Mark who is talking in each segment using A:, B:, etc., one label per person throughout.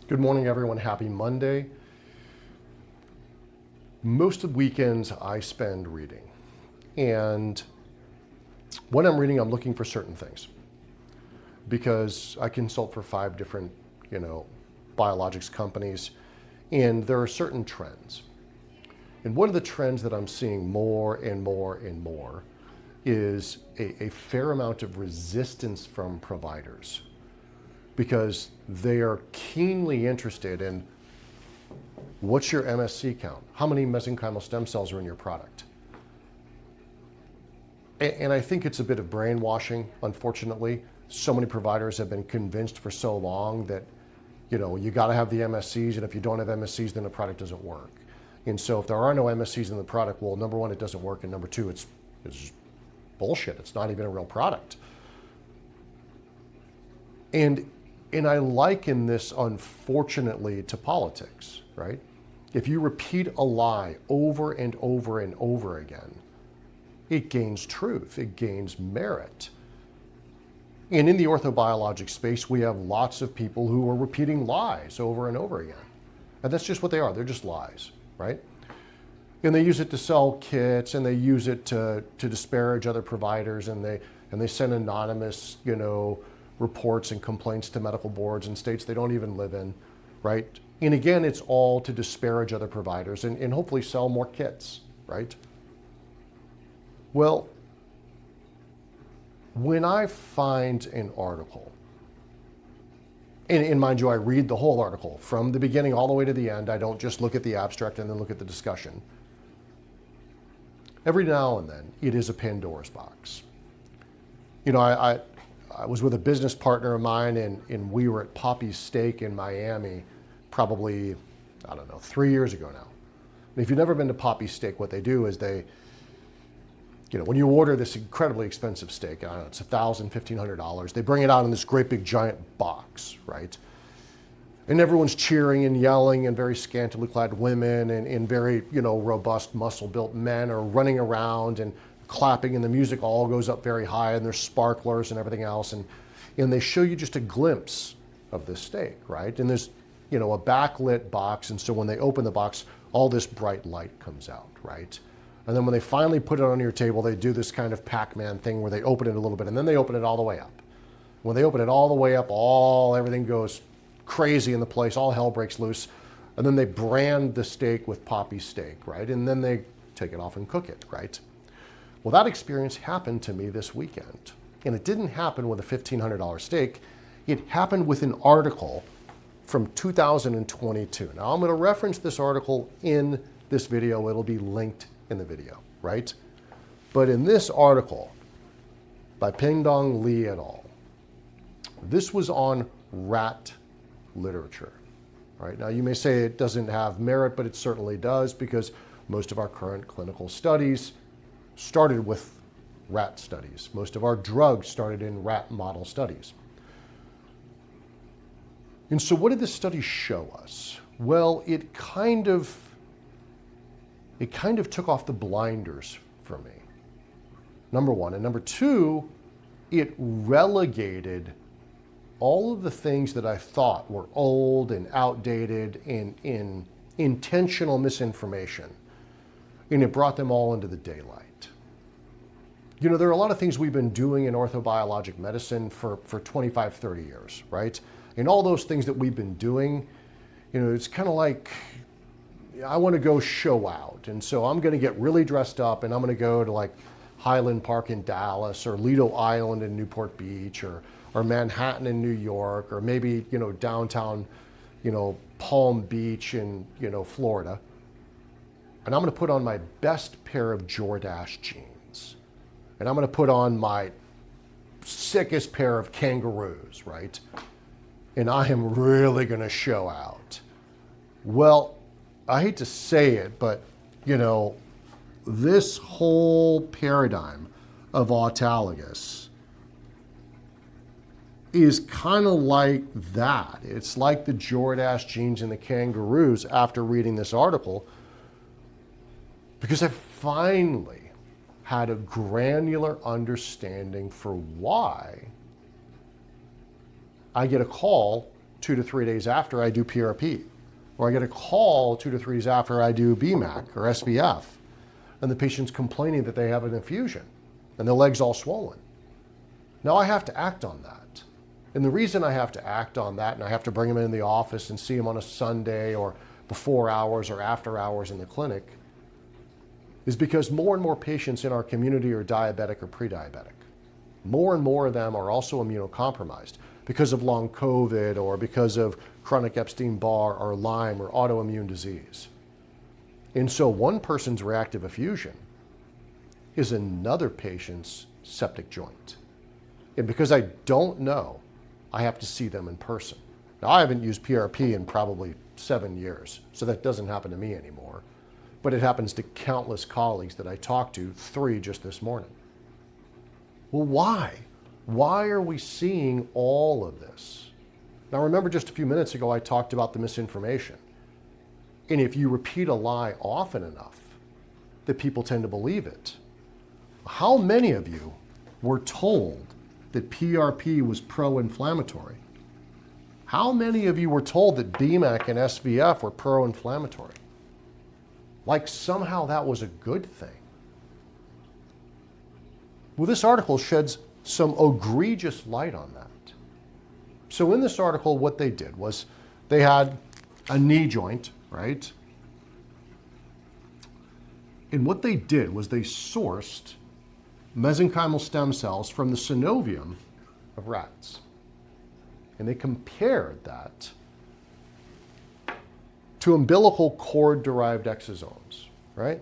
A: Good morning, everyone. Happy Monday. Most of the weekends I spend reading. And when I'm reading, I'm looking for certain things. Because I consult for 5 different, biologics companies, and there are certain trends. And one of the trends that I'm seeing more and more and more is a fair amount of resistance from providers, because they are keenly interested in what's your MSC count? How many mesenchymal stem cells are in your product? And I think it's a bit of brainwashing, unfortunately. So many providers have been convinced for so long that, you got to have the MSCs, and if you don't have MSCs, then the product doesn't work. And so if there are no MSCs in the product, well, number one, it doesn't work, and number two, it's bullshit. It's not even a real product. And I liken this, unfortunately, to politics, right? If you repeat a lie over and over and over again, it gains truth, it gains merit. And in the orthobiologic space, we have lots of people who are repeating lies over and over again. And that's just what they are. They're just lies, right? And they use it to sell kits, and they use it to disparage other providers, and they send anonymous, reports and complaints to medical boards in states they don't even live in, right? And again, it's all to disparage other providers and hopefully sell more kits, right? Well, when I find an article, and mind you, I read the whole article from the beginning all the way to the end. I don't just look at the abstract and then look at the discussion. Every now and then, it is a Pandora's box. I was with a business partner of mine, and we were at Poppy's Steak in Miami probably, 3 years ago now. And if you've never been to Poppy's Steak, what they do is they, when you order this incredibly expensive steak, it's $1,000, $1,500, they bring it out in this great big giant box, right? And everyone's cheering and yelling, and very scantily clad women and very, robust, muscle-built men are running around and clapping, and the music all goes up very high, and there's sparklers and everything else, and they show you just a glimpse of this steak, right? And there's, a backlit box, and so when they open the box, all this bright light comes out, right? And then when they finally put it on your table, they do this kind of Pac-Man thing where they open it a little bit, and then they open it all the way up. When they open it all the way up, everything goes crazy in the place, all hell breaks loose, and then they brand the steak with Poppy Steak, right? And then they take it off and cook it, right? Well, that experience happened to me this weekend, and it didn't happen with a $1,500 steak. It happened with an article from 2022. Now, I'm going to reference this article in this video. It'll be linked in the video, right? But in this article by Pingdong Li et al., this was on rat literature, right? Now, you may say it doesn't have merit, but it certainly does, because most of our current clinical studies started with rat studies. Most of our drugs started in rat model studies. And so what did this study show us? Well, it kind of took off the blinders for me, number one. And number two, it relegated all of the things that I thought were old and outdated and in intentional misinformation, and it brought them all into the daylight. There are a lot of things we've been doing in orthobiologic medicine for 25, 30 years, right? And all those things that we've been doing, it's kind of like, I want to go show out. And so I'm going to get really dressed up, and I'm going to go to like Highland Park in Dallas, or Lido Island in Newport Beach, or Manhattan in New York, or maybe, downtown, Palm Beach in, Florida. And I'm going to put on my best pair of Jordache jeans. And I'm going to put on my sickest pair of kangaroos, right? And I am really going to show out. Well, I hate to say it, but, this whole paradigm of autologous is kind of like that. It's like the Jordache jeans and the kangaroos after reading this article, because I finally had a granular understanding for why I get a call 2 to 3 days after I do PRP, or I get a call 2 to 3 days after I do BMAC or SVF, and the patient's complaining that they have an infusion and their leg's all swollen. Now I have to act on that. And the reason I have to act on that, and I have to bring them in the office and see them on a Sunday or before hours or after hours in the clinic, is because more and more patients in our community are diabetic or pre-diabetic. More and more of them are also immunocompromised because of long COVID or because of chronic Epstein-Barr or Lyme or autoimmune disease. And so one person's reactive effusion is another patient's septic joint. And because I don't know, I have to see them in person. Now, I haven't used PRP in probably 7 years, so that doesn't happen to me anymore. But it happens to countless colleagues that I talked to, 3 just this morning. Well, why? Why are we seeing all of this? Now, remember just a few minutes ago, I talked about the misinformation. And if you repeat a lie often enough, that people tend to believe it. How many of you were told that PRP was pro-inflammatory? How many of you were told that BMAC and SVF were pro-inflammatory? Like somehow that was a good thing. Well, this article sheds some egregious light on that. So in this article, what they did was they had a knee joint, right? And what they did was they sourced mesenchymal stem cells from the synovium of rats. And they compared that to umbilical cord-derived exosomes, right?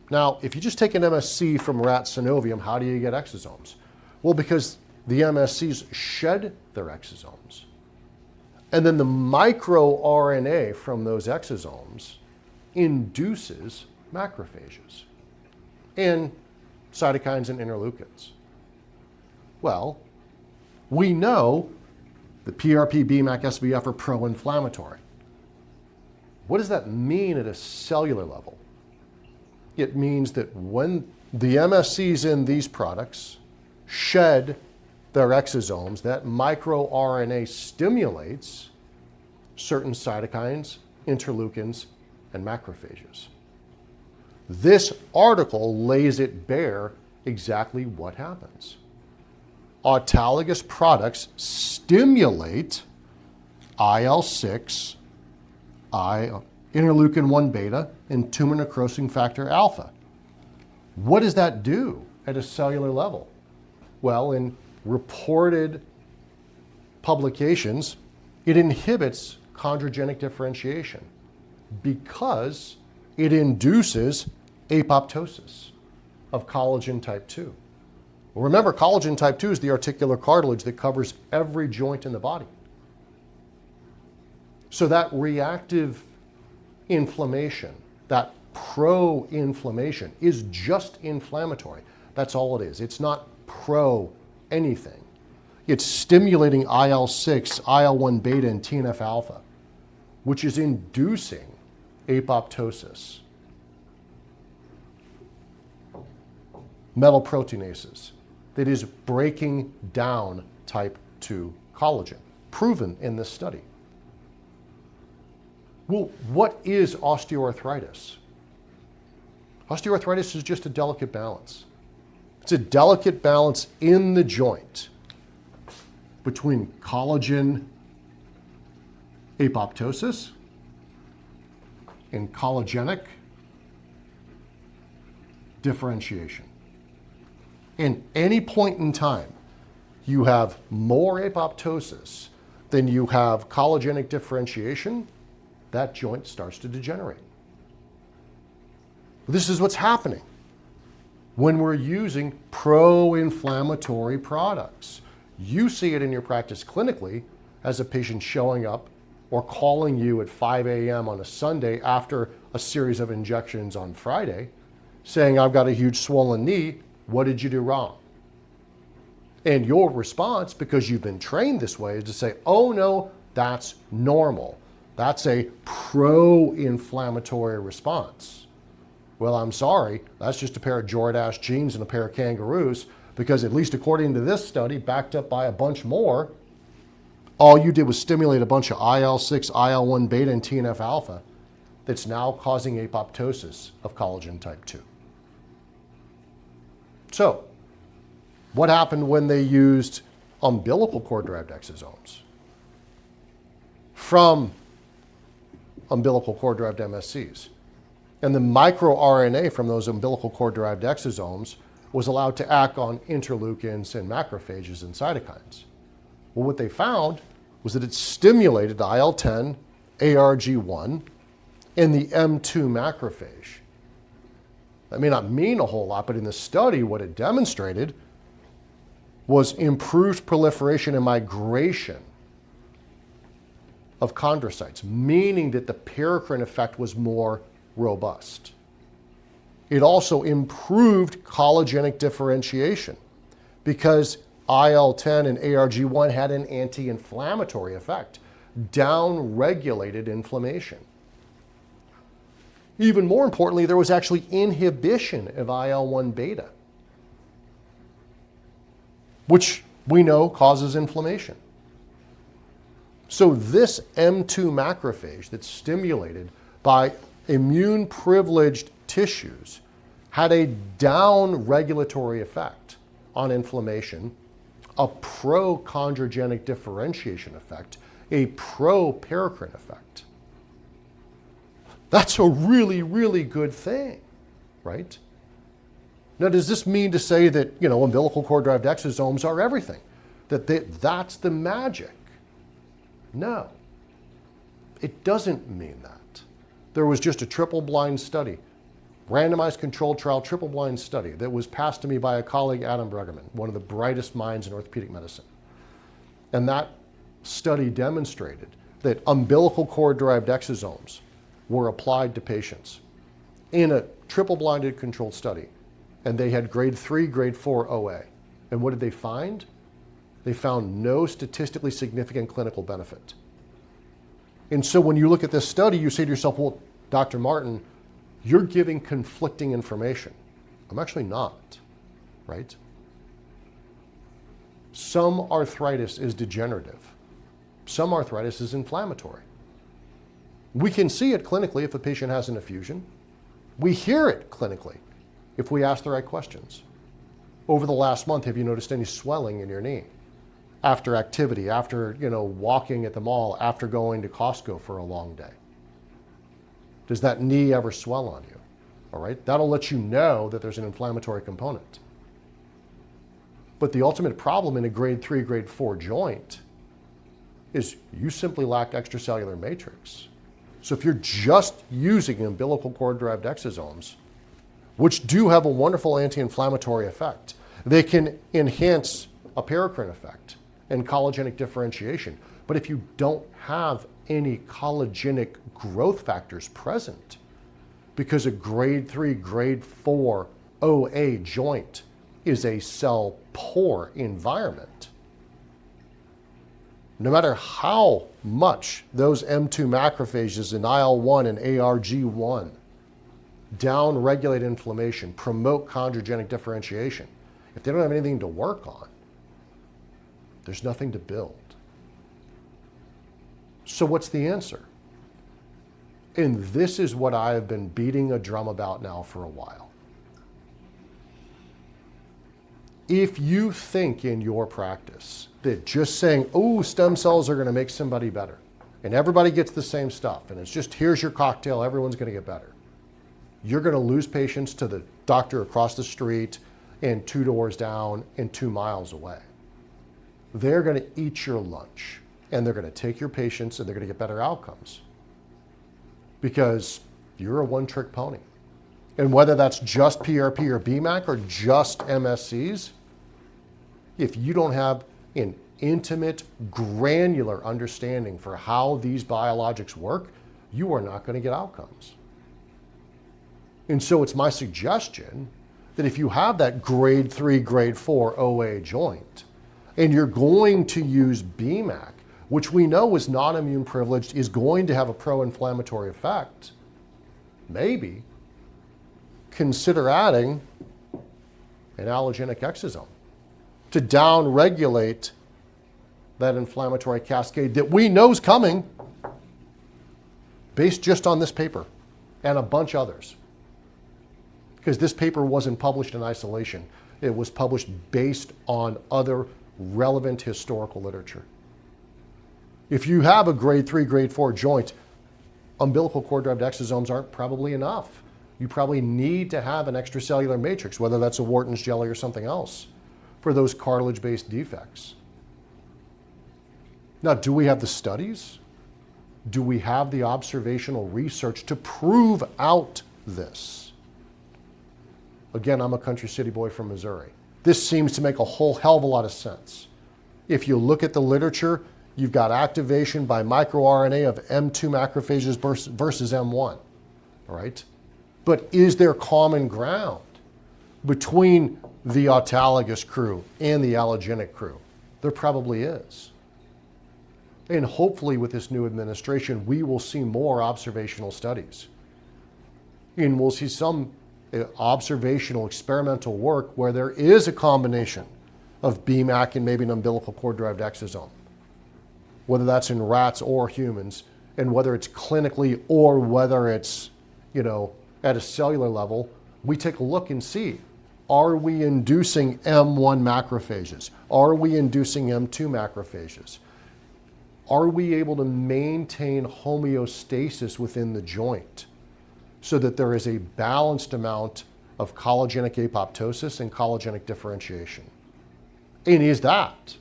A: Now, if you just take an MSC from rat synovium, how do you get exosomes? Well, because the MSCs shed their exosomes. And then the microRNA from those exosomes induces macrophages and cytokines and interleukins. Well, we know that PRP, BMAC, SVF are pro-inflammatory. What does that mean at a cellular level? It means that when the MSCs in these products shed their exosomes, that microRNA stimulates certain cytokines, interleukins, and macrophages. This article lays it bare exactly what happens. Autologous products stimulate IL-6, interleukin-1 beta, and tumor necrosing factor alpha. What does that do at a cellular level? Well, in reported publications, it inhibits chondrogenic differentiation because it induces apoptosis of collagen type 2. Well, remember, collagen type 2 is the articular cartilage that covers every joint in the body. So that reactive inflammation, that pro-inflammation, is just inflammatory. That's all it is. It's not pro anything. It's stimulating IL-6, IL-1 beta, and TNF alpha, which is inducing apoptosis. Metal proteinases, that is breaking down type 2 collagen, proven in this study. Well, what is osteoarthritis? Osteoarthritis is just a delicate balance. It's a delicate balance in the joint between collagen apoptosis and collagenic differentiation. In any point in time, you have more apoptosis than you have collagenic differentiation, that joint starts to degenerate. This is what's happening when we're using pro-inflammatory products. You see it in your practice clinically as a patient showing up or calling you at 5 a.m. on a Sunday after a series of injections on Friday, saying, I've got a huge swollen knee, what did you do wrong? And your response, because you've been trained this way, is to say, oh no, that's normal. That's a pro-inflammatory response. Well, I'm sorry, that's just a pair of Jordache jeans and a pair of kangaroos, because at least according to this study, backed up by a bunch more, All you did was stimulate a bunch of IL-6, IL-1 beta, and TNF alpha that's now causing apoptosis of collagen type 2. So, what happened when they used umbilical cord-derived exosomes from umbilical cord-derived MSCs? And the microRNA from those umbilical cord-derived exosomes was allowed to act on interleukins and macrophages and cytokines. Well, what they found was that it stimulated IL-10, ARG1, and the M2 macrophage. That may not mean a whole lot, but in the study, what it demonstrated was improved proliferation and migration of chondrocytes, meaning that the paracrine effect was more robust. It also improved collagenic differentiation because IL-10 and ARG1 had an anti-inflammatory effect, down-regulated inflammation. Even more importantly, there was actually inhibition of IL-1 beta, which we know causes inflammation. So this M2 macrophage that's stimulated by immune-privileged tissues had a down-regulatory effect on inflammation, a pro-chondrogenic differentiation effect, a pro-paracrine effect. That's a really, really good thing, right? Now, does this mean to say that, umbilical cord-derived exosomes are everything? That's the magic? No, it doesn't mean that. There was just a triple-blind study, randomized controlled trial triple-blind study that was passed to me by a colleague, Adam Bregerman, one of the brightest minds in orthopedic medicine. And that study demonstrated that umbilical cord-derived exosomes were applied to patients in a triple-blinded controlled study, and they had grade 3, grade 4 OA. And what did they find? They found no statistically significant clinical benefit. And so when you look at this study, you say to yourself, well, Dr. Martin, you're giving conflicting information. I'm actually not, right? Some arthritis is degenerative. Some arthritis is inflammatory. We can see it clinically if a patient has an effusion. We hear it clinically if we ask the right questions. Over the last month, have you noticed any swelling in your knee? After activity, after walking at the mall, after going to Costco for a long day? Does that knee ever swell on you? All right, that'll let you know that there's an inflammatory component. But the ultimate problem in a grade 3, grade 4 joint is you simply lack extracellular matrix. So if you're just using umbilical cord-derived exosomes, which do have a wonderful anti-inflammatory effect, they can enhance a paracrine effect and collagenic differentiation. But if you don't have any collagenic growth factors present, because a grade 3, grade 4 OA joint is a cell-poor environment, no matter how much those M2 macrophages and IL-1 and ARG1 down-regulate inflammation, promote chondrogenic differentiation, if they don't have anything to work on, there's nothing to build. So what's the answer? And this is what I have been beating a drum about now for a while. If you think in your practice that just saying, oh, stem cells are going to make somebody better, and everybody gets the same stuff, and it's just, here's your cocktail, everyone's going to get better, you're going to lose patients to the doctor across the street and 2 doors down and 2 miles away. They're going to eat your lunch, and they're going to take your patients, and they're going to get better outcomes because you're a one-trick pony. And whether that's just PRP or BMAC or just MSCs, if you don't have an intimate, granular understanding for how these biologics work, you are not going to get outcomes. And so it's my suggestion that if you have that grade 3, grade 4 OA joint, and you're going to use BMAC, which we know is not immune privileged, is going to have a pro-inflammatory effect, maybe consider adding an allogenic exosome to down-regulate that inflammatory cascade that we know is coming based just on this paper and a bunch others. Because this paper wasn't published in isolation. It was published based on other relevant historical literature. If you have a grade 3, grade 4 joint, umbilical cord-derived exosomes aren't probably enough. You probably need to have an extracellular matrix, whether that's a Wharton's jelly or something else, for those cartilage-based defects. Now, do we have the studies? Do we have the observational research to prove out this? Again, I'm a country city boy from Missouri. This seems to make a whole hell of a lot of sense. If you look at the literature, you've got activation by microRNA of M2 macrophages versus M1, all right? But is there common ground between the autologous crew and the allogenic crew? There probably is. And hopefully with this new administration, we will see more observational studies. And we'll see some observational experimental work where there is a combination of BMAC and maybe an umbilical cord-derived exosome, whether that's in rats or humans, and whether it's clinically or whether it's, at a cellular level, we take a look and see, are we inducing M1 macrophages? Are we inducing M2 macrophages? Are we able to maintain homeostasis within the joint so that there is a balanced amount of collagenic apoptosis and collagenic differentiation? And is that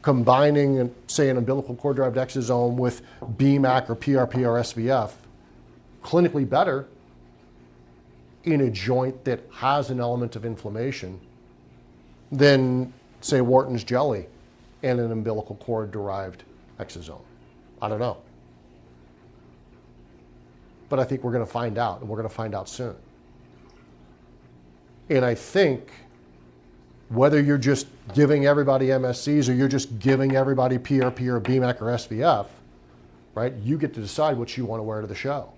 A: combining, say, an umbilical cord-derived exosome with BMAC or PRP or SVF clinically better in a joint that has an element of inflammation than, say, Wharton's jelly and an umbilical cord-derived exosome? I don't know. But I think we're going to find out, and we're going to find out soon. And I think whether you're just giving everybody MSCs or you're just giving everybody PRP or BMAC or SVF, right, you get to decide what you want to wear to the show.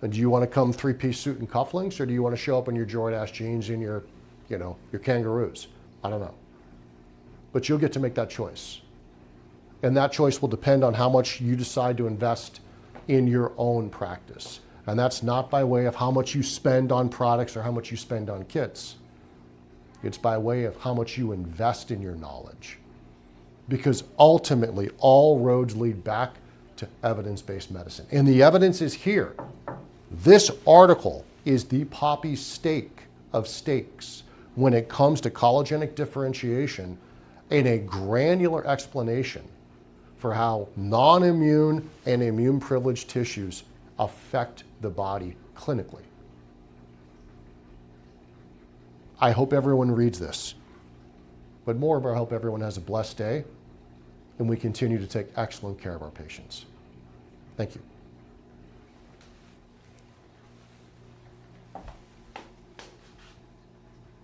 A: And do you want to come three-piece suit and cufflinks, or do you want to show up in your Jordache jeans and your kangaroos? I don't know. But you'll get to make that choice. And that choice will depend on how much you decide to invest in your own practice. And that's not by way of how much you spend on products or how much you spend on kits. It's by way of how much you invest in your knowledge. Because ultimately, all roads lead back to evidence-based medicine. And the evidence is here. This article is the poppy steak of steaks when it comes to collagenic differentiation and a granular explanation for how non-immune and immune-privileged tissues affect the body clinically. I hope everyone reads this, but moreover, I hope everyone has a blessed day and we continue to take excellent care of our patients. Thank you.